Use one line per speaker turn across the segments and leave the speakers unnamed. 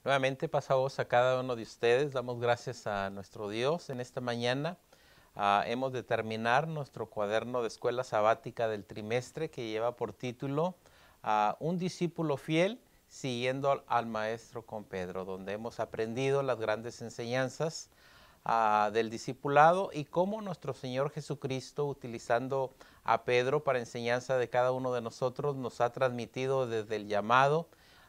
Nuevamente pasamos a cada uno de ustedes, damos gracias a nuestro Dios en esta mañana. Hemos de terminar nuestro cuaderno de escuela sabática del trimestre que lleva por título Un discípulo fiel siguiendo al maestro con Pedro, donde hemos aprendido las grandes enseñanzas del discipulado y cómo nuestro Señor Jesucristo, utilizando a Pedro para enseñanza de cada uno de nosotros, nos ha transmitido desde el llamado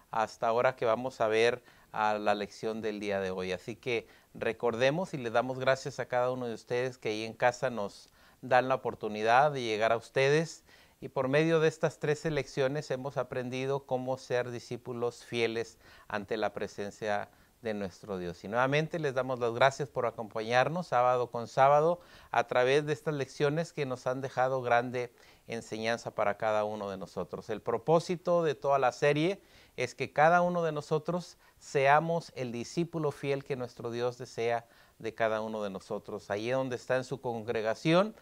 hasta ahora que vamos a ver la lección del día de hoy. Así que recordemos y le damos gracias a cada uno de ustedes que ahí en casa nos dan la oportunidad de llegar a ustedes, y por medio de estas 13 lecciones hemos aprendido cómo ser discípulos fieles ante la presencia de nuestro Dios. Y nuevamente les damos las gracias por acompañarnos sábado con sábado a través de estas lecciones que nos han dejado grande enseñanza para cada uno de nosotros. El propósito de toda la serie es que cada uno de nosotros seamos el discípulo fiel que nuestro Dios desea de cada uno de nosotros. Allí donde está en su congregación,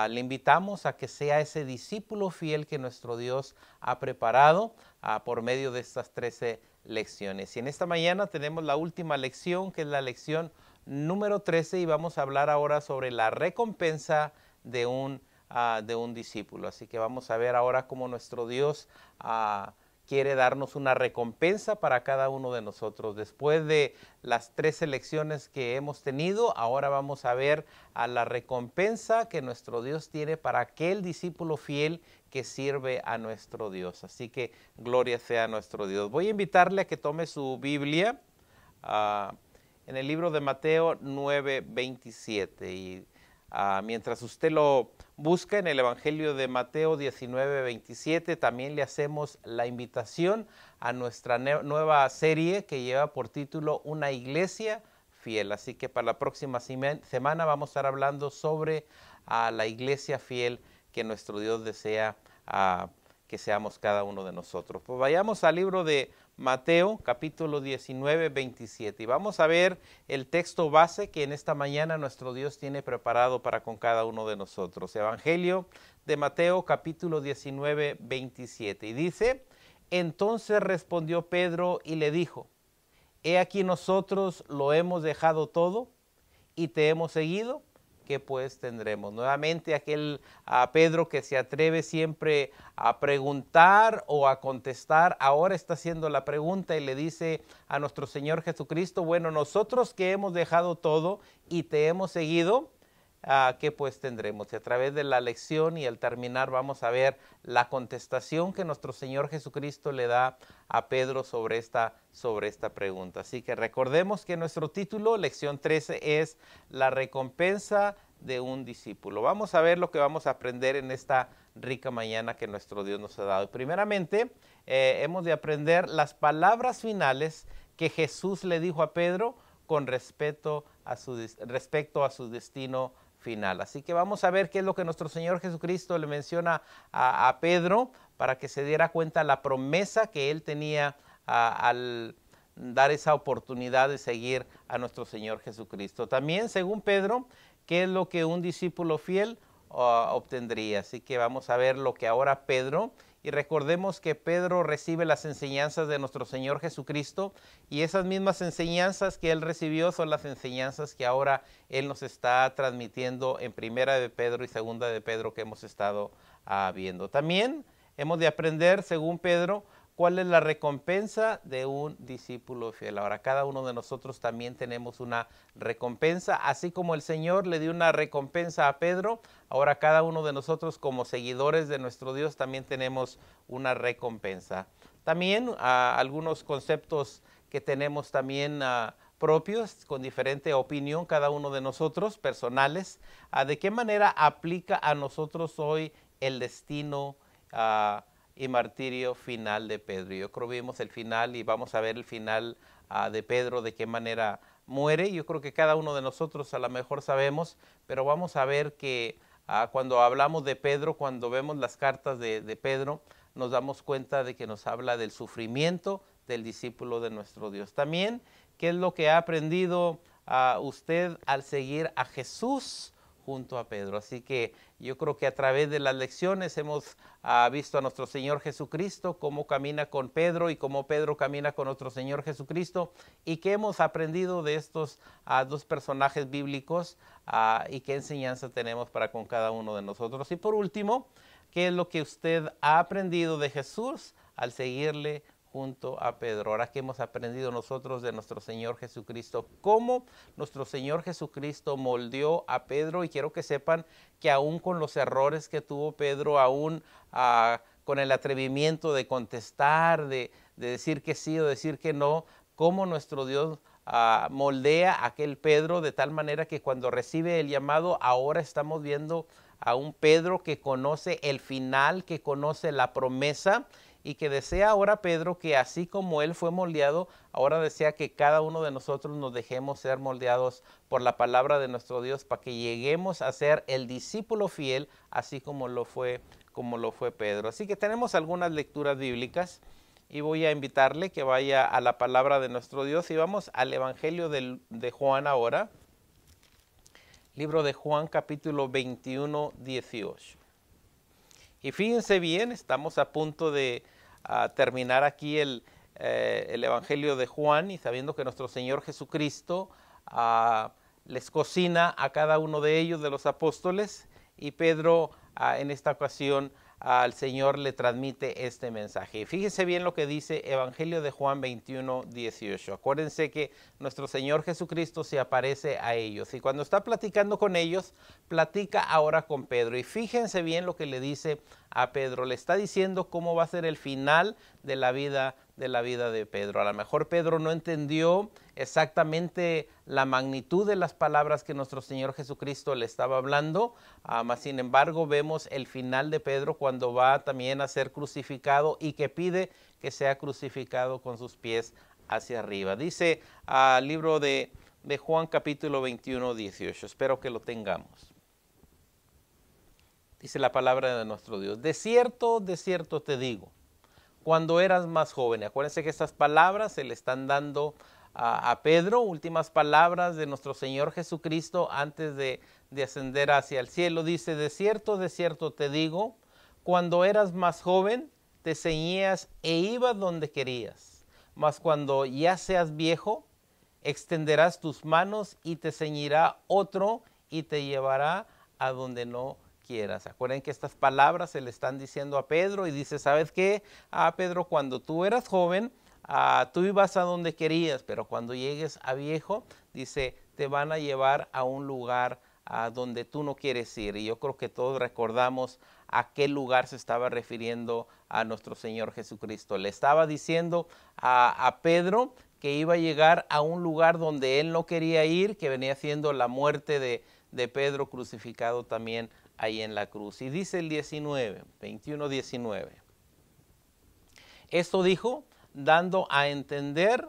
le invitamos a que sea ese discípulo fiel que nuestro Dios ha preparado por medio de estas 13 lecciones. Y en esta mañana tenemos la última lección, que es la lección número 13, y vamos a hablar ahora sobre la recompensa de un discípulo. Así que vamos a ver ahora cómo nuestro Dios quiere darnos una recompensa para cada uno de nosotros. Después de las 13 lecciones que hemos tenido, ahora vamos a ver a la recompensa que nuestro Dios tiene para aquel discípulo fiel que sirve a nuestro Dios. Así que gloria sea a nuestro Dios. Voy a invitarle a que tome su Biblia en el libro de Mateo 9:27, y mientras usted lo busca en el Evangelio de Mateo 19:27, también le hacemos la invitación a nuestra nueva serie que lleva por título Una iglesia fiel. Así que para la próxima semana vamos a estar hablando sobre la iglesia fiel que nuestro Dios desea que seamos cada uno de nosotros. Pues vayamos al libro de Mateo, capítulo 19:27, y vamos a ver el texto base que en esta mañana nuestro Dios tiene preparado para con cada uno de nosotros. Evangelio de Mateo, capítulo 19:27, y dice: Entonces respondió Pedro y le dijo: He aquí nosotros lo hemos dejado todo y te hemos seguido. ¿Qué pues tendremos? Nuevamente aquel Pedro que se atreve siempre a preguntar o a contestar, ahora está haciendo la pregunta y le dice a nuestro Señor Jesucristo: bueno, nosotros que hemos dejado todo y te hemos seguido, ¿qué pues tendremos? Y a través de la lección y al terminar vamos a ver la contestación que nuestro Señor Jesucristo le da a Pedro sobre esta pregunta. Así que recordemos que nuestro título, lección 13, es la recompensa de un discípulo. Vamos a ver lo que vamos a aprender en esta rica mañana que nuestro Dios nos ha dado. Y primeramente, hemos de aprender las palabras finales que Jesús le dijo a Pedro con respecto a su destino final. Así que vamos a ver qué es lo que nuestro Señor Jesucristo le menciona a Pedro para que se diera cuenta la promesa que él tenía al dar esa oportunidad de seguir a nuestro Señor Jesucristo. También, según Pedro, qué es lo que un discípulo fiel obtendría. Así que vamos a ver lo que ahora Pedro, y recordemos que Pedro recibe las enseñanzas de nuestro Señor Jesucristo, y esas mismas enseñanzas que él recibió son las enseñanzas que ahora él nos está transmitiendo en Primera de Pedro y Segunda de Pedro que hemos estado viendo. También hemos de aprender, según Pedro, cuál es la recompensa de un discípulo fiel. Ahora, cada uno de nosotros también tenemos una recompensa, así como el Señor le dio una recompensa a Pedro. Ahora cada uno de nosotros, como seguidores de nuestro Dios, también tenemos una recompensa. También algunos conceptos que tenemos también propios, con diferente opinión cada uno de nosotros, personales. ¿De qué manera aplica a nosotros hoy el destino y martirio final de Pedro? Yo creo que vimos el final y vamos a ver el final de Pedro, de qué manera muere. Yo creo que cada uno de nosotros a lo mejor sabemos, pero vamos a ver que cuando hablamos de Pedro, cuando vemos las cartas de Pedro, nos damos cuenta de que nos habla del sufrimiento del discípulo de nuestro Dios. También, ¿qué es lo que ha aprendido usted al seguir a Jesús junto a Pedro. Así que yo creo que a través de las lecciones hemos visto a nuestro Señor Jesucristo, cómo camina con Pedro y cómo Pedro camina con nuestro Señor Jesucristo, y qué hemos aprendido de estos dos personajes bíblicos y qué enseñanza tenemos para con cada uno de nosotros. Y por último, ¿qué es lo que usted ha aprendido de Jesús al seguirle junto a Pedro? Ahora que hemos aprendido nosotros de nuestro Señor Jesucristo, cómo nuestro Señor Jesucristo moldeó a Pedro, y quiero que sepan que aún con los errores que tuvo Pedro, aún con el atrevimiento de contestar, de decir que sí o decir que no, cómo nuestro Dios moldea a aquel Pedro de tal manera que cuando recibe el llamado, ahora estamos viendo a un Pedro que conoce el final, que conoce la promesa, y que desea ahora Pedro que así como él fue moldeado, ahora desea que cada uno de nosotros nos dejemos ser moldeados por la palabra de nuestro Dios para que lleguemos a ser el discípulo fiel, así como lo fue Pedro. Así que tenemos algunas lecturas bíblicas y voy a invitarle que vaya a la palabra de nuestro Dios y vamos al Evangelio de Juan ahora. Libro de Juan, capítulo 21, 18. Y fíjense bien, estamos a punto de terminar aquí el Evangelio de Juan, y sabiendo que nuestro Señor Jesucristo les cocina a cada uno de ellos, de los apóstoles, y Pedro en esta ocasión al Señor le transmite este mensaje. Fíjense bien lo que dice Evangelio de Juan 21, 18. Acuérdense que nuestro Señor Jesucristo se aparece a ellos, y cuando está platicando con ellos, platica ahora con Pedro. Y fíjense bien lo que le dice a Pedro. Le está diciendo cómo va a ser el final de la vida de Pedro. A lo mejor Pedro no entendió exactamente la magnitud de las palabras que nuestro Señor Jesucristo le estaba hablando, mas sin embargo vemos el final de Pedro cuando va también a ser crucificado y que pide que sea crucificado con sus pies hacia arriba. Dice el libro de Juan capítulo 21, 18. Espero que lo tengamos. Dice la palabra de nuestro Dios: de cierto te digo, cuando eras más joven. Acuérdense que estas palabras se le están dando a Pedro, últimas palabras de nuestro Señor Jesucristo antes de ascender hacia el cielo. Dice: de cierto te digo, cuando eras más joven, te ceñías e ibas donde querías. Mas cuando ya seas viejo, extenderás tus manos y te ceñirá otro y te llevará a donde no quieras. Acuérdense que estas palabras se le están diciendo a Pedro, y dice: ¿sabes qué? Pedro, cuando tú eras joven, tú ibas a donde querías, pero cuando llegues a viejo, dice, te van a llevar a un lugar donde tú no quieres ir. Y yo creo que todos recordamos a qué lugar se estaba refiriendo a nuestro Señor Jesucristo. Le estaba diciendo a Pedro que iba a llegar a un lugar donde él no quería ir, que venía siendo la muerte de Pedro crucificado también ahí en la cruz. Y dice el 21, 19. Esto dijo, dando a entender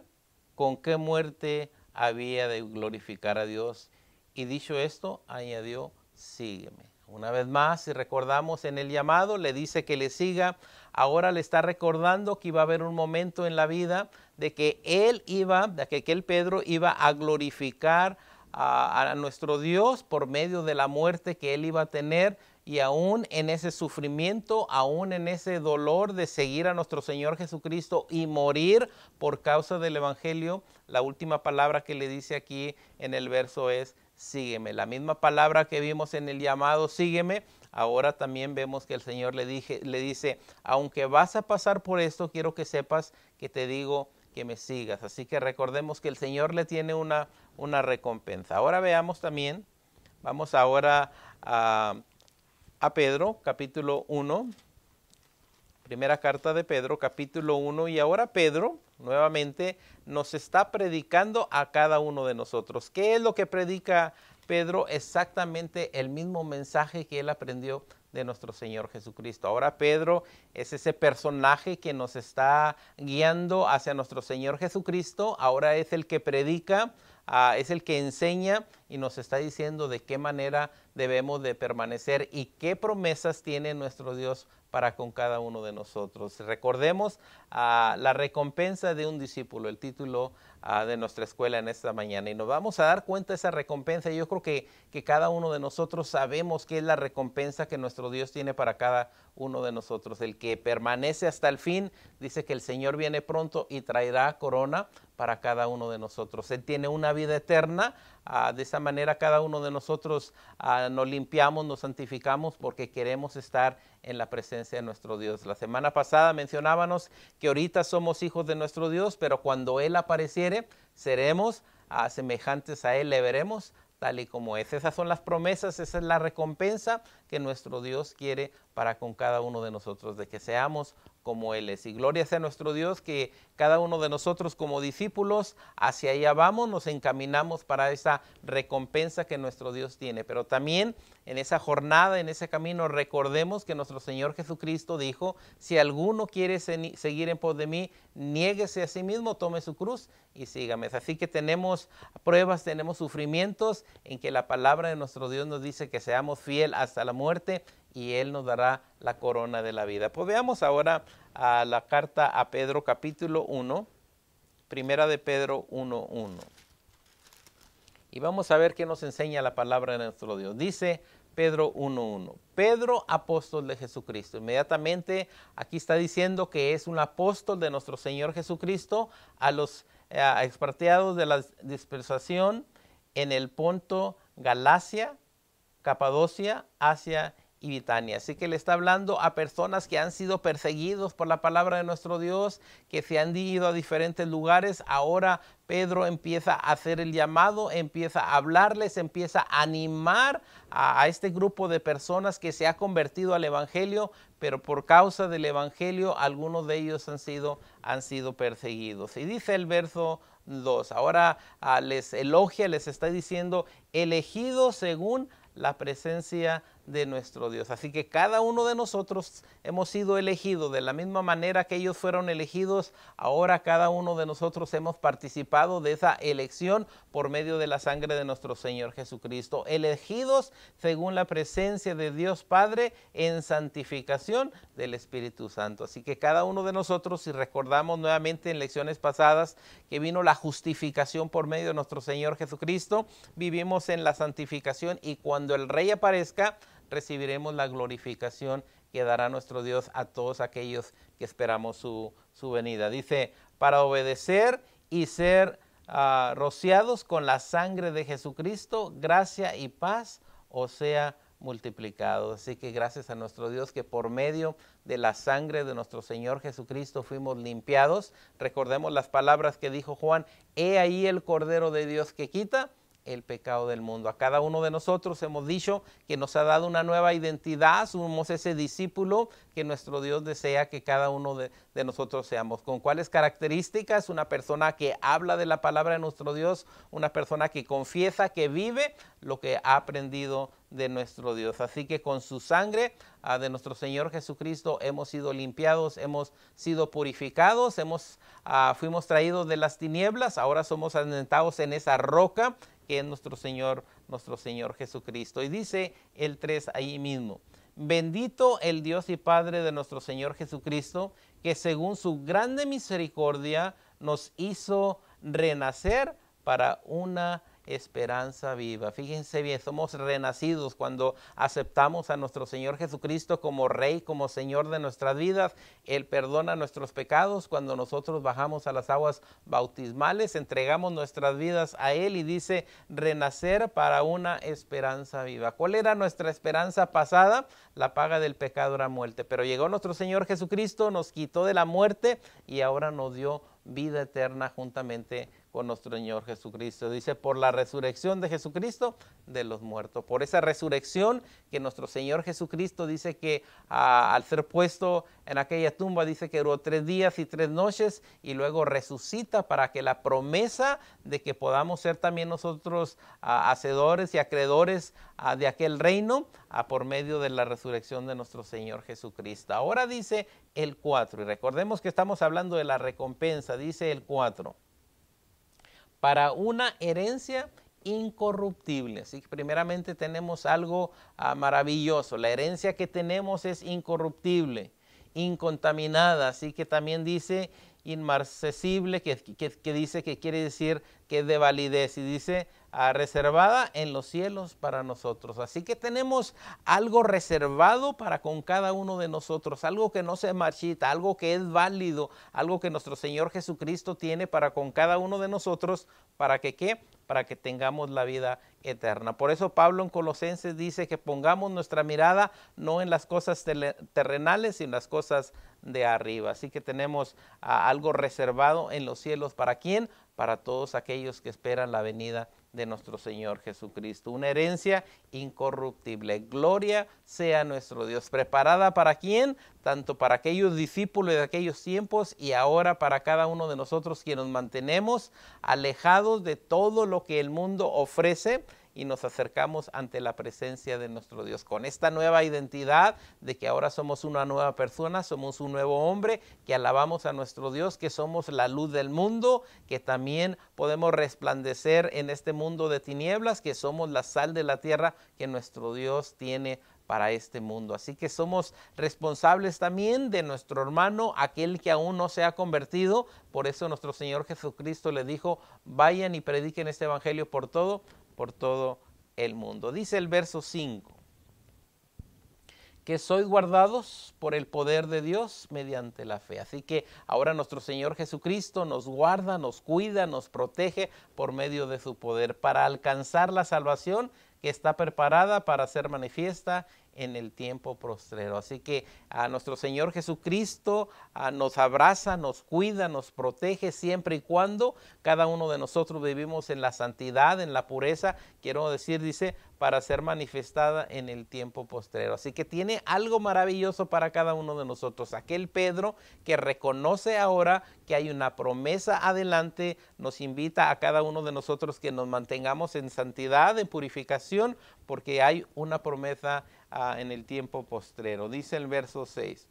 con qué muerte había de glorificar a Dios. Y dicho esto, añadió, sígueme. Una vez más, si recordamos en el llamado, le dice que le siga. Ahora le está recordando que iba a haber un momento en la vida de que aquel Pedro iba a glorificar a nuestro Dios por medio de la muerte que él iba a tener, y aún en ese sufrimiento, aún en ese dolor de seguir a nuestro Señor Jesucristo y morir por causa del Evangelio, la última palabra que le dice aquí en el verso es sígueme. La misma palabra que vimos en el llamado sígueme, ahora también vemos que el Señor le dice, aunque vas a pasar por esto, quiero que sepas que te digo que me sigas. Así que recordemos que el Señor le tiene una recompensa. Ahora veamos también, vamos ahora a Pedro, capítulo 1, primera carta de Pedro, capítulo 1, y ahora Pedro nuevamente nos está predicando a cada uno de nosotros. ¿Qué es lo que predica Pedro? Exactamente el mismo mensaje que él aprendió de nuestro Señor Jesucristo. Ahora Pedro es ese personaje que nos está guiando hacia nuestro Señor Jesucristo. Ahora es el que predica es el que enseña y nos está diciendo de qué manera debemos de permanecer y qué promesas tiene nuestro Dios para con cada uno de nosotros. Recordemos la recompensa de un discípulo, el título de nuestra escuela en esta mañana, y nos vamos a dar cuenta de esa recompensa. Yo creo que cada uno de nosotros sabemos qué es la recompensa que nuestro Dios tiene para cada uno de nosotros. El que permanece hasta el fin, dice que el Señor viene pronto y traerá corona para cada uno de nosotros. Él tiene una vida eterna. De esa manera cada uno de nosotros nos limpiamos, nos santificamos porque queremos estar en la presencia de nuestro Dios. La semana pasada mencionábamos que ahorita somos hijos de nuestro Dios, pero cuando Él apareciere, seremos semejantes a Él, le veremos tal y como es. Esas son las promesas, esa es la recompensa que nuestro Dios quiere para con cada uno de nosotros, de que seamos como Él es. Y gloria sea a nuestro Dios que cada uno de nosotros como discípulos hacia allá vamos, nos encaminamos para esa recompensa que nuestro Dios tiene. Pero también en esa jornada, en ese camino, recordemos que nuestro Señor Jesucristo dijo, si alguno quiere seguir en pos de mí, niéguese a sí mismo, tome su cruz y sígame. Así que tenemos pruebas, tenemos sufrimientos en que la palabra de nuestro Dios nos dice que seamos fiel hasta la muerte y Él nos dará la corona de la vida. Pues veamos ahora la carta a Pedro capítulo 1, primera de Pedro 1:1. Y vamos a ver qué nos enseña la palabra de nuestro Dios. Dice Pedro 1:1. Pedro, apóstol de Jesucristo. Inmediatamente aquí está diciendo que es un apóstol de nuestro Señor Jesucristo a los expatriados de la dispersación en el Ponto, Galacia, Capadocia, Asia y Bitania. Así que le está hablando a personas que han sido perseguidos por la palabra de nuestro Dios, que se han ido a diferentes lugares. Ahora Pedro empieza a hacer el llamado, empieza a hablarles, empieza a animar a este grupo de personas que se ha convertido al evangelio, pero por causa del evangelio algunos de ellos han sido perseguidos. Y dice el verso 2, ahora les elogia, les está diciendo, elegidos según la presencia de nuestro Dios. Así que cada uno de nosotros hemos sido elegidos de la misma manera que ellos fueron elegidos. Ahora cada uno de nosotros hemos participado de esa elección por medio de la sangre de nuestro Señor Jesucristo. Elegidos según la presencia de Dios Padre en santificación del Espíritu Santo. Así que cada uno de nosotros, si recordamos nuevamente en lecciones pasadas que vino la justificación por medio de nuestro Señor Jesucristo, vivimos en la santificación y cuando el Rey aparezca, recibiremos la glorificación que dará nuestro Dios a todos aquellos que esperamos su venida. Dice, para obedecer y ser rociados con la sangre de Jesucristo, gracia y paz os sea multiplicado. Así que gracias a nuestro Dios que por medio de la sangre de nuestro Señor Jesucristo fuimos limpiados. Recordemos las palabras que dijo Juan, he ahí el Cordero de Dios que quita el pecado del mundo. A cada uno de nosotros hemos dicho que nos ha dado una nueva identidad, somos ese discípulo que nuestro Dios desea que cada uno de nosotros seamos. ¿Con cuáles características? Una persona que habla de la palabra de nuestro Dios, una persona que confiesa, que vive lo que ha aprendido de nuestro Dios. Así que con su sangre de nuestro Señor Jesucristo hemos sido limpiados, hemos sido purificados, fuimos traídos de las tinieblas, ahora somos asentados en esa roca que es nuestro Señor Jesucristo. Y dice el 3 ahí mismo, bendito el Dios y Padre de nuestro Señor Jesucristo, que según su grande misericordia nos hizo renacer para una esperanza viva. Fíjense bien, somos renacidos cuando aceptamos a nuestro Señor Jesucristo como Rey, como Señor de nuestras vidas. Él perdona nuestros pecados. Cuando nosotros bajamos a las aguas bautismales, entregamos nuestras vidas a Él y dice renacer para una esperanza viva. ¿Cuál era nuestra esperanza pasada? La paga del pecado era muerte, pero llegó nuestro Señor Jesucristo, nos quitó de la muerte y ahora nos dio vida eterna juntamente con nuestro Señor Jesucristo. Dice, por la resurrección de Jesucristo de los muertos. Por esa resurrección que nuestro Señor Jesucristo dice que al ser puesto en aquella tumba, dice que duró 3 días y 3 noches y luego resucita para que la promesa de que podamos ser también nosotros hacedores y acreedores de aquel reino por medio de la resurrección de nuestro Señor Jesucristo. Ahora dice el 4, y recordemos que estamos hablando de la recompensa, dice el 4. para una herencia incorruptible. Así que primeramente tenemos algo maravilloso. La herencia que tenemos es incorruptible, incontaminada. Así que también dice inmarcesible, que dice que quiere decir que es de validez, y dice reservada en los cielos para nosotros. Así que tenemos algo reservado para con cada uno de nosotros, algo que no se marchita, algo que es válido, algo que nuestro Señor Jesucristo tiene para con cada uno de nosotros, para que ¿qué? Para que tengamos la vida eterna. Por eso Pablo en Colosenses dice que pongamos nuestra mirada no en las cosas terrenales, sino en las cosas de arriba. Así que tenemos algo reservado en los cielos. ¿Para quién? Para todos aquellos que esperan la venida de nuestro Señor Jesucristo. Una herencia incorruptible. Gloria sea nuestro Dios. ¿Preparada para quién? Tanto para aquellos discípulos de aquellos tiempos y ahora para cada uno de nosotros, que nos mantenemos alejados de todo lo que el mundo ofrece y nos acercamos ante la presencia de nuestro Dios con esta nueva identidad de que ahora somos una nueva persona, somos un nuevo hombre, que alabamos a nuestro Dios, que somos la luz del mundo, que también podemos resplandecer en este mundo de tinieblas, que somos la sal de la tierra que nuestro Dios tiene para este mundo. Así que somos responsables también de nuestro hermano, aquel que aún no se ha convertido. Por eso nuestro Señor Jesucristo le dijo: vayan y prediquen este evangelio por todo el mundo. Dice el verso 5, que sois guardados por el poder de Dios mediante la fe. Así que ahora nuestro Señor Jesucristo nos guarda, nos cuida, nos protege por medio de su poder para alcanzar la salvación que está preparada para ser manifiesta en el tiempo postrero. Así que a nuestro Señor Jesucristo nos abraza, nos cuida, nos protege siempre y cuando cada uno de nosotros vivimos en la santidad, en la pureza, quiero decir, dice, para ser manifestada en el tiempo postrero. Así que tiene algo maravilloso para cada uno de nosotros. Aquel Pedro que reconoce ahora que hay una promesa adelante, nos invita a cada uno de nosotros que nos mantengamos en santidad, en purificación, porque hay una promesa en el tiempo postrero. Dice el verso 6,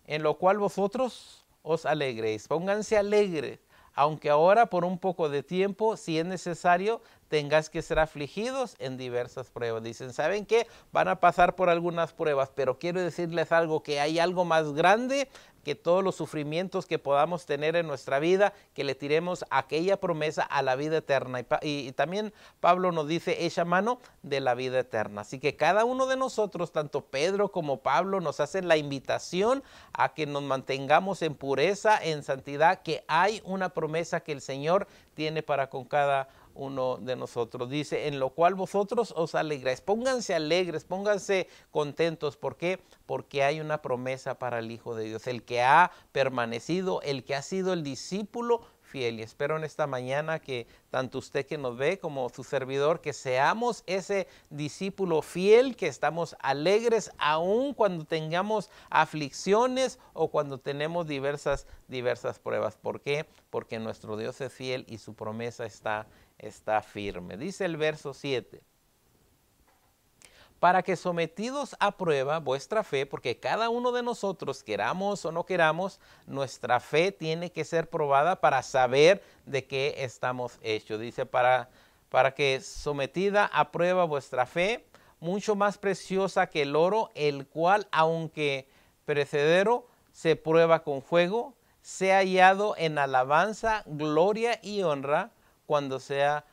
en lo cual vosotros os alegréis. Pónganse alegres, aunque ahora por un poco de tiempo, si es necesario, tengáis que ser afligidos en diversas pruebas. Dicen, ¿saben qué? Van a pasar por algunas pruebas, pero quiero decirles algo, que hay algo más grande que todos los sufrimientos que podamos tener en nuestra vida, que le tiremos aquella promesa a la vida eterna. Y también Pablo nos dice, echa mano de la vida eterna. Así que cada uno de nosotros, tanto Pedro como Pablo, nos hacen la invitación a que nos mantengamos en pureza, en santidad, que hay una promesa que el Señor tiene para con cada uno de nosotros. Dice, en lo cual vosotros os alegráis. Pónganse alegres, pónganse contentos. ¿Por qué? Porque hay una promesa para el Hijo de Dios, el que ha permanecido, el que ha sido el discípulo fiel. Y espero en esta mañana que tanto usted que nos ve como su servidor, que seamos ese discípulo fiel, que estamos alegres aun cuando tengamos aflicciones o cuando tenemos diversas pruebas. ¿Por qué? Porque nuestro Dios es fiel y su promesa está firme. Dice el verso 7, para que sometidos a prueba vuestra fe, porque cada uno de nosotros, queramos o no queramos, nuestra fe tiene que ser probada para saber de qué estamos hechos. Dice, para que sometida a prueba vuestra fe, mucho más preciosa que el oro, el cual, aunque perecedero, se prueba con fuego, sea hallado en alabanza, gloria y honra cuando sea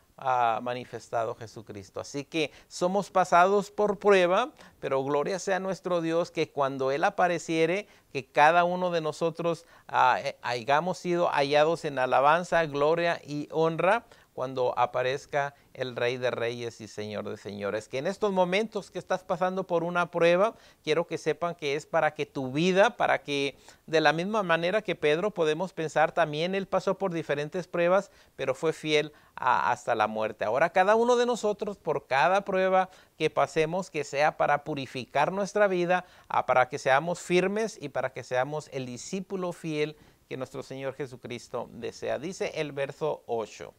manifestado Jesucristo. Así que somos pasados por prueba, pero gloria sea nuestro Dios, que cuando Él apareciere, que cada uno de nosotros hayamos sido hallados en alabanza, gloria y honra cuando aparezca el Rey de Reyes y Señor de Señores. Que en estos momentos que estás pasando por una prueba, quiero que sepan que es para que tu vida, para que de la misma manera que Pedro podemos pensar, también él pasó por diferentes pruebas, pero fue fiel hasta la muerte. Ahora cada uno de nosotros, por cada prueba que pasemos, que sea para purificar nuestra vida, para que seamos firmes y para que seamos el discípulo fiel que nuestro Señor Jesucristo desea. Dice el verso 8.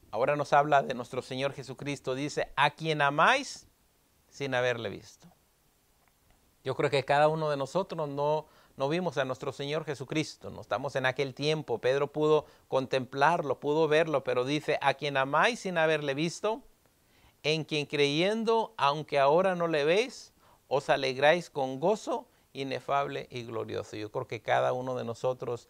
Ahora nos habla de nuestro Señor Jesucristo. Dice, a quien amáis sin haberle visto. Yo creo que cada uno de nosotros no no vimos a nuestro Señor Jesucristo. No estamos en aquel tiempo. Pedro pudo contemplarlo, pudo verlo, pero dice, a quien amáis sin haberle visto, en quien creyendo, aunque ahora no le veis, os alegráis con gozo inefable y glorioso. Yo creo que cada uno de nosotros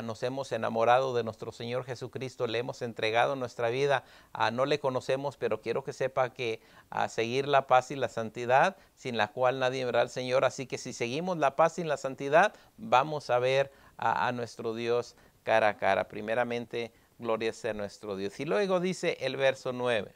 nos hemos enamorado de nuestro Señor Jesucristo, le hemos entregado nuestra vida, no le conocemos, pero quiero que sepa que seguir la paz y la santidad, sin la cual nadie verá al Señor. Así que si seguimos la paz y la santidad, vamos a ver a nuestro Dios cara a cara. Primeramente, gloria sea a nuestro Dios. Y luego dice el verso 9,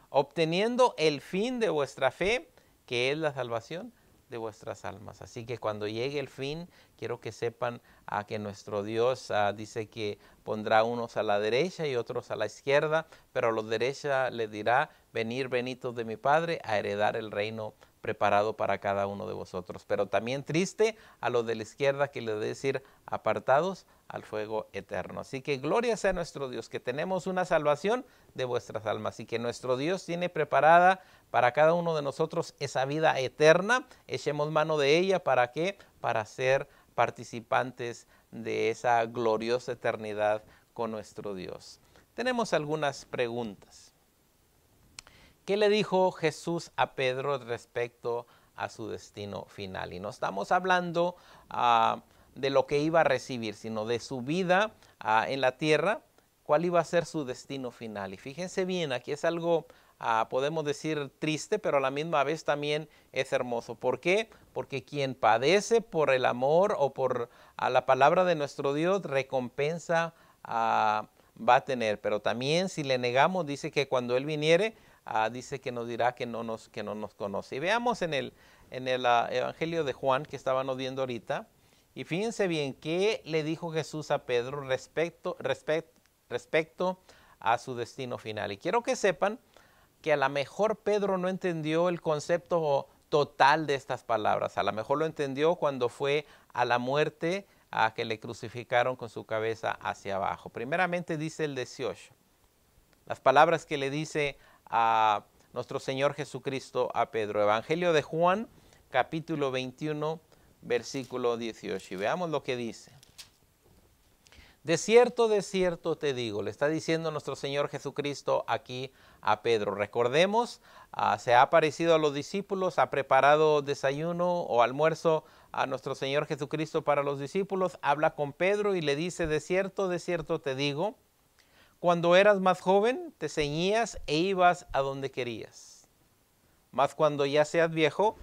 obteniendo el fin de vuestra fe, que es la salvación de vuestras almas. Así que cuando llegue el fin, quiero que sepan que nuestro Dios dice que pondrá unos a la derecha y otros a la izquierda, pero a los derecha les dirá, venid benditos de mi Padre a heredar el reino preparado para cada uno de vosotros. Pero también triste a los de la izquierda, que les decir apartados al fuego eterno. Así que gloria sea nuestro Dios, que tenemos una salvación de vuestras almas y que nuestro Dios tiene preparada para cada uno de nosotros esa vida eterna. Echemos mano de ella. ¿Para qué? Para ser participantes de esa gloriosa eternidad con nuestro Dios. Tenemos algunas preguntas. ¿Qué le dijo Jesús a Pedro respecto a su destino final? Y no estamos hablando de lo que iba a recibir, sino de su vida en la tierra, cuál iba a ser su destino final. Y fíjense bien, aquí es algo, podemos decir triste, pero a la misma vez también es hermoso. ¿Por qué? Porque quien padece por el amor o por la palabra de nuestro Dios, recompensa va a tener. Pero también si le negamos, dice que cuando Él viniere, dice que nos dirá que no nos conoce. Y veamos en el Evangelio de Juan que estábamos viendo ahorita. Y fíjense bien, ¿qué le dijo Jesús a Pedro respecto a su destino final? Y quiero que sepan que a lo mejor Pedro no entendió el concepto total de estas palabras. A lo mejor lo entendió cuando fue a la muerte, a que le crucificaron con su cabeza hacia abajo. Primeramente dice el 18. Las palabras que le dice a nuestro Señor Jesucristo a Pedro. Evangelio de Juan, capítulo 21, versículo 18. Y veamos lo que dice. De cierto te digo, le está diciendo nuestro Señor Jesucristo aquí a Pedro. Recordemos, se ha aparecido a los discípulos, ha preparado desayuno o almuerzo a nuestro Señor Jesucristo para los discípulos, habla con Pedro y le dice, de cierto te digo, cuando eras más joven, te ceñías e ibas a donde querías. Mas cuando ya seas viejo,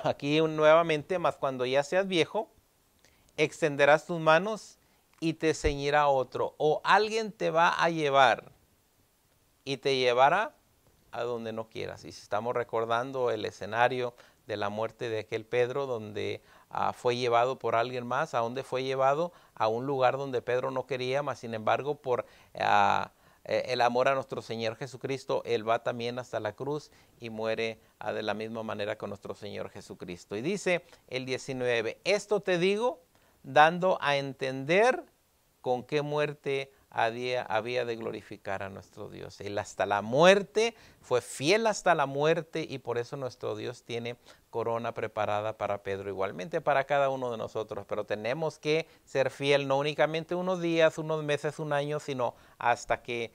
aquí nuevamente, mas cuando ya seas viejo, extenderás tus manos y te ceñirá otro. O alguien te va a llevar y te llevará a donde no quieras. Y si estamos recordando el escenario de la muerte de aquel Pedro, donde fue llevado por alguien más. ¿A dónde fue llevado? A un lugar donde Pedro no quería, mas sin embargo por el amor a nuestro Señor Jesucristo, Él va también hasta la cruz y muere de la misma manera con nuestro Señor Jesucristo. Y dice el 19, esto te digo, dando a entender con qué muerte había de glorificar a nuestro Dios. Él hasta la muerte, fue fiel hasta la muerte, y por eso nuestro Dios tiene corona preparada para Pedro, igualmente para cada uno de nosotros. Pero tenemos que ser fiel, no únicamente unos días, unos meses, un año, sino hasta que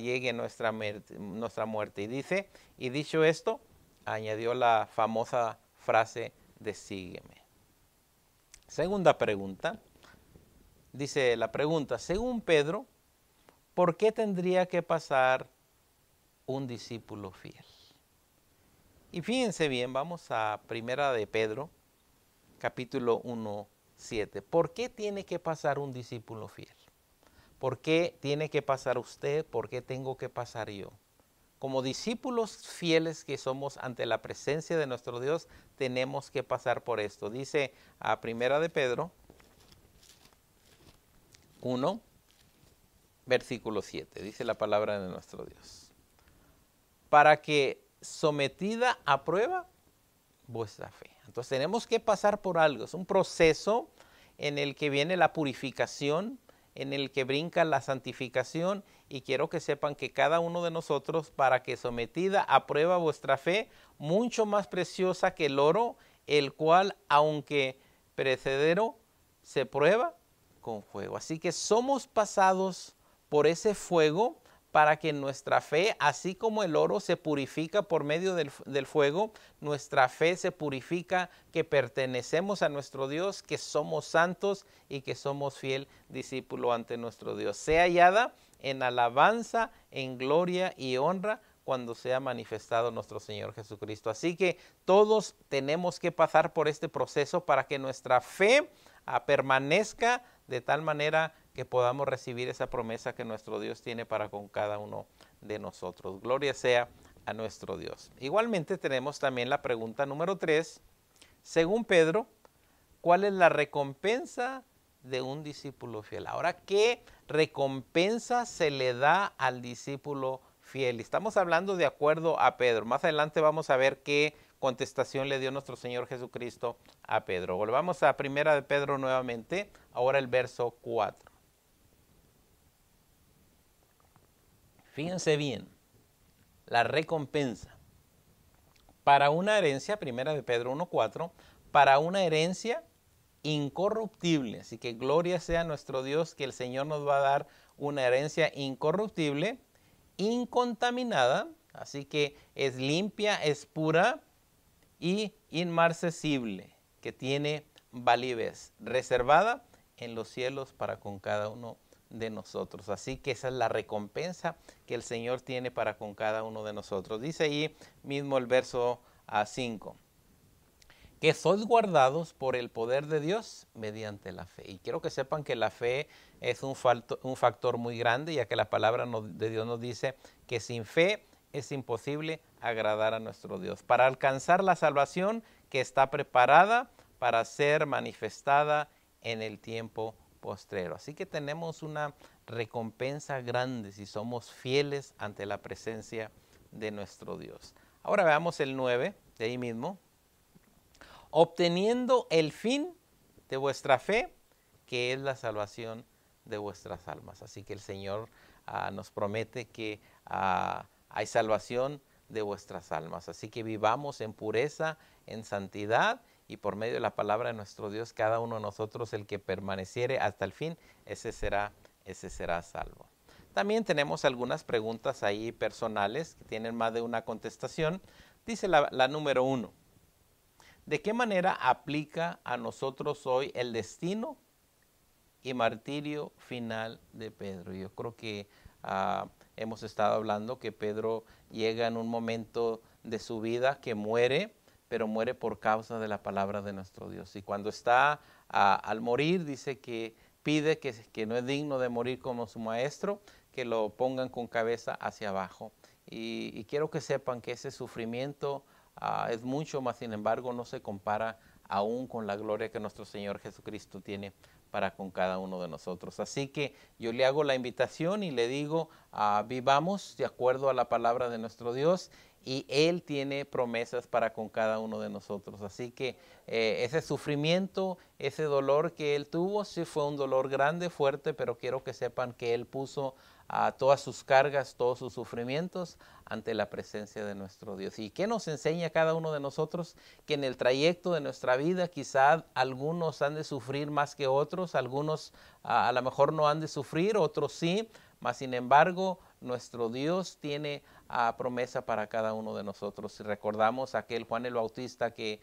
llegue nuestra muerte. Y dice, y dicho esto, añadió la famosa frase de sígueme. Segunda pregunta. Dice la pregunta, según Pedro, ¿por qué tendría que pasar un discípulo fiel? Y fíjense bien, vamos a Primera de Pedro, capítulo 1, 7. ¿Por qué tiene que pasar un discípulo fiel? ¿Por qué tiene que pasar usted? ¿Por qué tengo que pasar yo? Como discípulos fieles que somos ante la presencia de nuestro Dios, tenemos que pasar por esto. Dice a Primera de Pedro 1, versículo 7, dice la palabra de nuestro Dios. Para que sometida a prueba vuestra fe. Entonces tenemos que pasar por algo. Es un proceso en el que viene la purificación, en el que brinca la santificación, y quiero que sepan que cada uno de nosotros, para que sometida a prueba vuestra fe, mucho más preciosa que el oro, el cual, aunque perecedero se prueba con fuego. Así que somos pasados por ese fuego para que nuestra fe, así como el oro se purifica por medio del fuego, nuestra fe se purifica, que pertenecemos a nuestro Dios, que somos santos y que somos fiel discípulo ante nuestro Dios. Sea hallada en alabanza, en gloria y honra cuando sea manifestado nuestro Señor Jesucristo. Así que todos tenemos que pasar por este proceso para que nuestra fe permanezca de tal manera que podamos recibir esa promesa que nuestro Dios tiene para con cada uno de nosotros. Gloria sea a nuestro Dios. Igualmente tenemos también la pregunta número 3. Según Pedro, ¿cuál es la recompensa de un discípulo fiel? Ahora, ¿qué recompensa se le da al discípulo fiel? Estamos hablando de acuerdo a Pedro. Más adelante vamos a ver qué contestación le dio nuestro Señor Jesucristo a Pedro. Volvamos a Primera de Pedro nuevamente, ahora el verso 4. Fíjense bien, la recompensa para una herencia, Primera de Pedro 1:4, para una herencia incorruptible. Así que gloria sea nuestro Dios, que el Señor nos va a dar una herencia incorruptible, incontaminada, así que es limpia, es pura y inmarcesible, que tiene validez, reservada en los cielos para con cada uno de nosotros. Así que esa es la recompensa que el Señor tiene para con cada uno de nosotros. Dice ahí mismo el verso 5, que sois guardados por el poder de Dios mediante la fe. Y quiero que sepan que la fe es un factor muy grande, ya que la palabra de Dios nos dice que sin fe es imposible agradar a nuestro Dios, para alcanzar la salvación que está preparada para ser manifestada en el tiempo postrero. Así que tenemos una recompensa grande si somos fieles ante la presencia de nuestro Dios. Ahora veamos el 9, de ahí mismo. Obteniendo el fin de vuestra fe, que es la salvación de vuestras almas. Así que el Señor nos promete que hay salvación de vuestras almas. Así que vivamos en pureza, en santidad, y por medio de la palabra de nuestro Dios, cada uno de nosotros, el que permaneciere hasta el fin, ese será salvo. También tenemos algunas preguntas ahí personales que tienen más de una contestación. Dice la número 1. ¿De qué manera aplica a nosotros hoy el destino y martirio final de Pedro? Yo creo que hemos estado hablando que Pedro llega en un momento de su vida que muere, pero muere por causa de la palabra de nuestro Dios. Y cuando está al morir, dice que pide que no es digno de morir como su maestro, que lo pongan con cabeza hacia abajo. Y quiero que sepan que ese sufrimiento es mucho, más sin embargo no se compara aún con la gloria que nuestro Señor Jesucristo tiene para con cada uno de nosotros. Así que yo le hago la invitación y le digo, vivamos de acuerdo a la palabra de nuestro Dios, y Él tiene promesas para con cada uno de nosotros. Así que ese sufrimiento, ese dolor que Él tuvo, sí fue un dolor grande, fuerte, pero quiero que sepan que Él puso todas sus cargas, todos sus sufrimientos ante la presencia de nuestro Dios. ¿Y qué nos enseña cada uno de nosotros? Que en el trayecto de nuestra vida quizá algunos han de sufrir más que otros, algunos a lo mejor no han de sufrir, otros sí, mas sin embargo nuestro Dios tiene promesa para cada uno de nosotros. Si recordamos a aquel Juan el Bautista que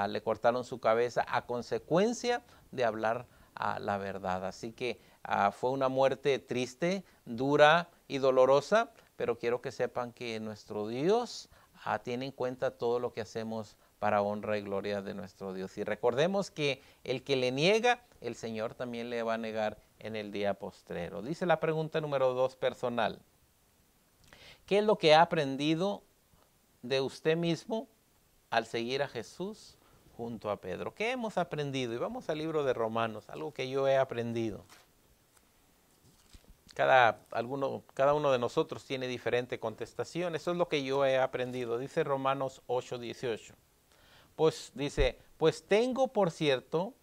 le cortaron su cabeza a consecuencia de hablar la verdad. Así que fue una muerte triste, dura y dolorosa, pero quiero que sepan que nuestro Dios tiene en cuenta todo lo que hacemos para honra y gloria de nuestro Dios. Y recordemos que el que le niega, el Señor también le va a negar en el día postrero. Dice la pregunta número 2 personal. ¿Qué es lo que ha aprendido de usted mismo al seguir a Jesús junto a Pedro? ¿Qué hemos aprendido? Y vamos al libro de Romanos, algo que yo he aprendido. Cada uno de nosotros tiene diferente contestación. Eso es lo que yo he aprendido. Dice Romanos 8:18. Pues dice, pues tengo por cierto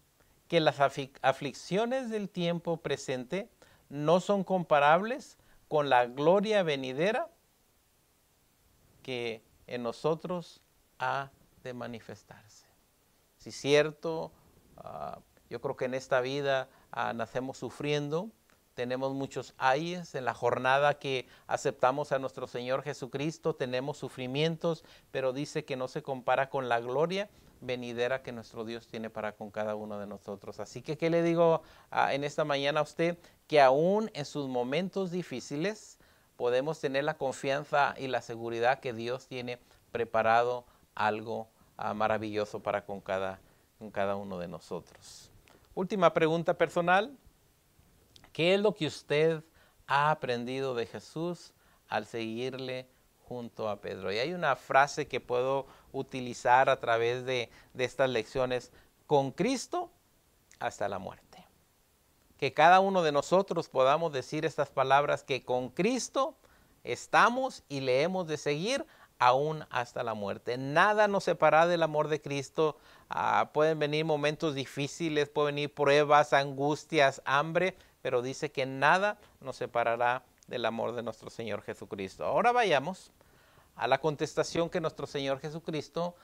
que las aflicciones del tiempo presente no son comparables con la gloria venidera que en nosotros ha de manifestarse. Si cierto, Yo creo que en esta vida nacemos sufriendo, tenemos muchos ayes. En la jornada que aceptamos a nuestro Señor Jesucristo tenemos sufrimientos, pero dice que no se compara con la gloria venidera que nuestro Dios tiene para con cada uno de nosotros. Así que, ¿qué le digo en esta mañana a usted? Que aún en sus momentos difíciles podemos tener la confianza y la seguridad que Dios tiene preparado algo maravilloso para con cada uno de nosotros. Última pregunta personal. ¿Qué es lo que usted ha aprendido de Jesús al seguirle junto a Pedro? Y hay una frase que puedo utilizar a través de estas lecciones: con Cristo hasta la muerte. Que cada uno de nosotros podamos decir estas palabras, que con Cristo estamos y le hemos de seguir aún hasta la muerte. Nada nos separa del amor de Cristo. Pueden venir momentos difíciles, pueden venir pruebas, angustias, hambre, pero dice que nada nos separará del amor de nuestro Señor Jesucristo. Ahora vayamos a la contestación que nuestro Señor Jesucristo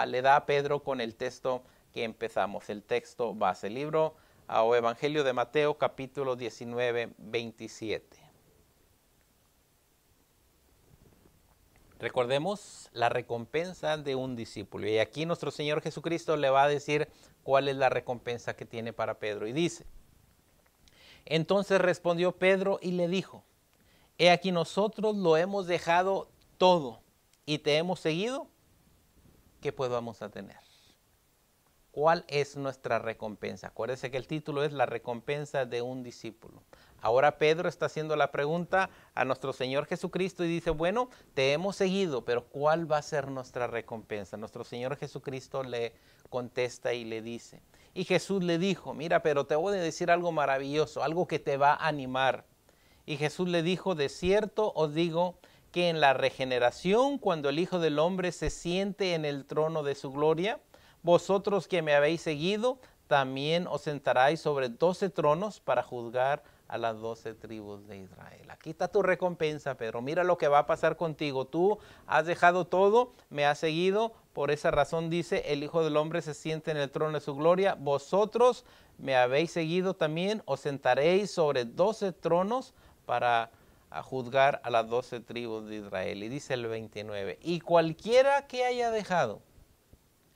le da a Pedro con el texto que empezamos, el texto base, libro o Evangelio de Mateo, capítulo 19, 27. Recordemos la recompensa de un discípulo. Y aquí nuestro Señor Jesucristo le va a decir cuál es la recompensa que tiene para Pedro. Y dice: entonces respondió Pedro y le dijo: he aquí nosotros lo hemos dejado todo y te hemos seguido. ¿Qué pues vamos a tener? ¿Cuál es nuestra recompensa? Acuérdese que el título es la recompensa de un discípulo. Ahora Pedro está haciendo la pregunta a nuestro Señor Jesucristo y dice: bueno, te hemos seguido, pero ¿cuál va a ser nuestra recompensa? Nuestro Señor Jesucristo le contesta y le dice, y Jesús le dijo: mira, pero te voy a decir algo maravilloso, algo que te va a animar. Y Jesús le dijo: de cierto os digo que en la regeneración, cuando el Hijo del Hombre se siente en el trono de su gloria, vosotros que me habéis seguido, también os sentaréis sobre 12 tronos para juzgar a las 12 tribus de Israel. Aquí está tu recompensa, Pedro. Mira lo que va a pasar contigo. Tú has dejado todo, me has seguido. Por esa razón dice, el Hijo del Hombre se siente en el trono de su gloria. Vosotros me habéis seguido también, os sentaréis sobre 12 tronos para juzgar a las 12 tribus de Israel. Y dice el 29, y cualquiera que haya dejado.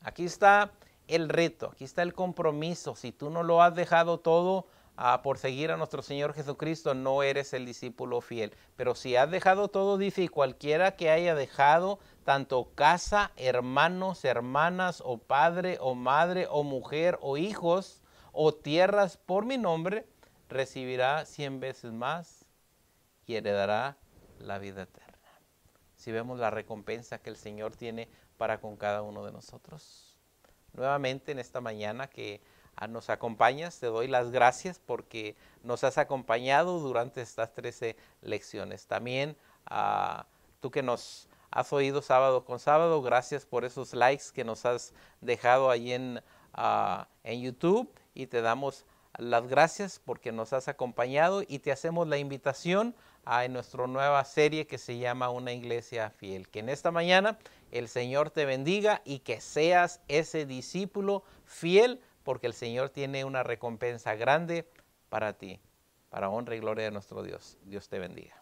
Aquí está el reto, aquí está el compromiso. Si tú no lo has dejado todo por seguir a nuestro Señor Jesucristo, no eres el discípulo fiel. Pero si has dejado todo, dice, y cualquiera que haya dejado tanto casa, hermanos, hermanas, o padre, o madre, o mujer, o hijos, o tierras por mi nombre, recibirá 100 veces más y heredará la vida eterna. Si vemos la recompensa que el Señor tiene para con cada uno de nosotros. Nuevamente en esta mañana que nos acompañas, te doy las gracias porque nos has acompañado durante estas 13 lecciones. También tú que nos has oído sábado con sábado, gracias por esos likes que nos has dejado ahí en YouTube, y te damos las gracias porque nos has acompañado y te hacemos la invitación en nuestra nueva serie que se llama Una Iglesia Fiel. Que en esta mañana el Señor te bendiga y que seas ese discípulo fiel, porque el Señor tiene una recompensa grande para ti, para honra y gloria de nuestro Dios. Dios te bendiga.